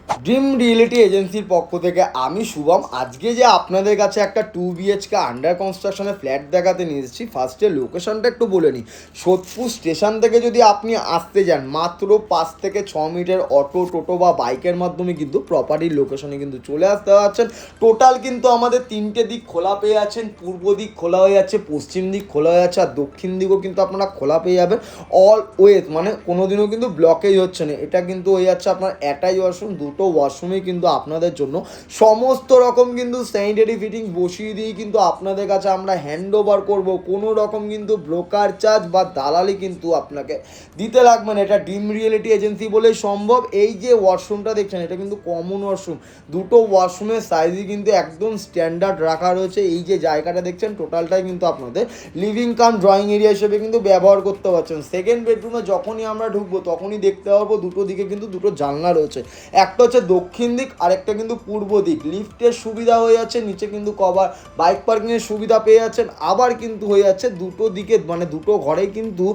Dream reality এজেন্সির পক্ষ থেকে আমি শুভম। আজকে যে আপনাদের কাছে একটা 2 BHK আন্ডার কনস্ট্রাকশনের ফ্ল্যাট দেখাতে নিয়ে এসেছি। ফার্স্টে লোকেশনটা একটু বলে নিই। সোদপুর স্টেশন থেকে যদি আপনি আসতে যান মাত্র 5 থেকে 6 মিনিটের অটো, টোটো বা বাইকের মাধ্যমে কিন্তু প্রপার্টির লোকেশনে কিন্তু চলে আসতে পারছেন। টোটাল কিন্তু আমাদের 3টে দিক খোলা পেয়ে যাচ্ছেন। পূর্ব দিক খোলা হয়ে যাচ্ছে, পশ্চিম দিক খোলা হয়ে যাচ্ছে, আর দক্ষিণ দিকও কিন্তু আপনারা খোলা পেয়ে যাবেন। অলওয়েজ মানে কোনোদিনও কিন্তু ব্লকেজ হচ্ছে না। এটা কিন্তু হয়ে যাচ্ছে আপনার অ্যাটাচ ওয়াশরুম, দুটো ওয়াশরুমে কিন্তু আপনাদের জন্য সমস্ত রকম কিন্তু স্যানিটারি ফিটিং বসিয়ে দিয়ে কিন্তু আপনাদের কাছে আমরা হ্যান্ড ওভার করবো। কোনো রকম কিন্তু ব্রোকার চার্জ বা দালালি কিন্তু আপনাকে দিতে লাগবে না। এটা ড্রিম রিয়েলিটি এজেন্সি বলেই সম্ভব। এই যে ওয়াশরুমটা দেখছেন এটা কিন্তু কমন ওয়াশরুম। দুটো ওয়াশরুমের সাইজই কিন্তু একদম স্ট্যান্ডার্ড রাখা রয়েছে। এই যে জায়গাটা দেখছেন টোটালটাই কিন্তু আপনাদের লিভিং কাম ড্রয়িং এরিয়া হিসেবে কিন্তু ব্যবহার করতে পারছেন। সেকেন্ড বেডরুমে যখনই আমরা ঢুকবো তখনই দেখতে পারবো দুটো দিকে কিন্তু দুটো জানলা রয়েছে। একটা হচ্ছে দক্ষিণ দিক, আরেকটা কিন্তু পূর্ব দিক। লিফটের সুবিধা হয়ে যাচ্ছে, নিচে কিন্তু কভার বাইক পার্কিংয়ের সুবিধা পেয়ে যাচ্ছেন। আবার কিন্তু হয়ে যাচ্ছে দুটো দিকে মানে দুটো ঘরেই কিন্তু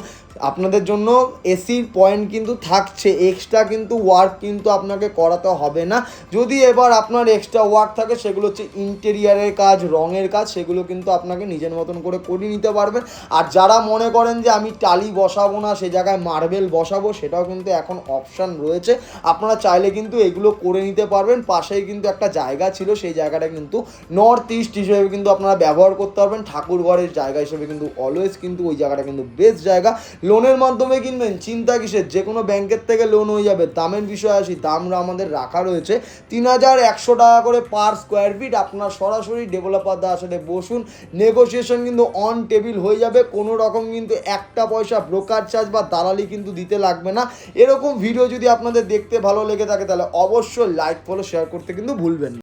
আপনাদের জন্য এসির পয়েন্ট কিন্তু থাকছে। এক্সট্রা কিন্তু ওয়ার্ক কিন্তু আপনাকে করাতে হবে না। যদি এবার আপনার এক্সট্রা ওয়ার্ক থাকে সেগুলো হচ্ছে ইন্টেরিয়ারের কাজ, রঙের কাজ, সেগুলো কিন্তু আপনাকে নিজের মতন করে করে নিতে পারবেন। আর যারা মনে করেন যে আমি টালি বসাবো না, সে জায়গায় মার্বেল বসাবো, সেটাও কিন্তু এখন অপশান রয়েছে। আপনারা চাইলে কিন্তু এগুলো করে নিতে পারবেন। পাশেই কিন্তু একটা জায়গা ছিল, সেই জায়গাটা কিন্তু নর্থ ইস্ট হিসেবে কিন্তু আপনারা ব্যবহার করতে পারবেন। ঠাকুর ঘরের জায়গা হিসেবে কিন্তু অলওয়েজ কিন্তু ওই জায়গাটা কিন্তু বেস্ট জায়গা। লোনের মাধ্যমে কিনবেন, চিন্তা কিসের, যে কোনো ব্যাংকের থেকে লোন হয়ে যাবে। দামের বিষয়ে আসি, দামরা আমাদের রাখা রয়েছে 3,100 টাকা করে পার স্কোয়ার ফিট। আপনার সরাসরি ডেভেলপারদের সাথে বসুন, নেগোসিয়েশন কিন্তু অন টেবিল হয়ে যাবে। কোনো রকম কিন্তু একটা পয়সা ব্রোকার চার্জ বা দালালি কিন্তু দিতে লাগবে না। এরকম ভিডিও যদি আপনাদের দেখতে ভালো লেগে থাকে তাহলে অবশ্যই লাইক, ফলো, শেয়ার করতে কিন্তু ভুলবেন না।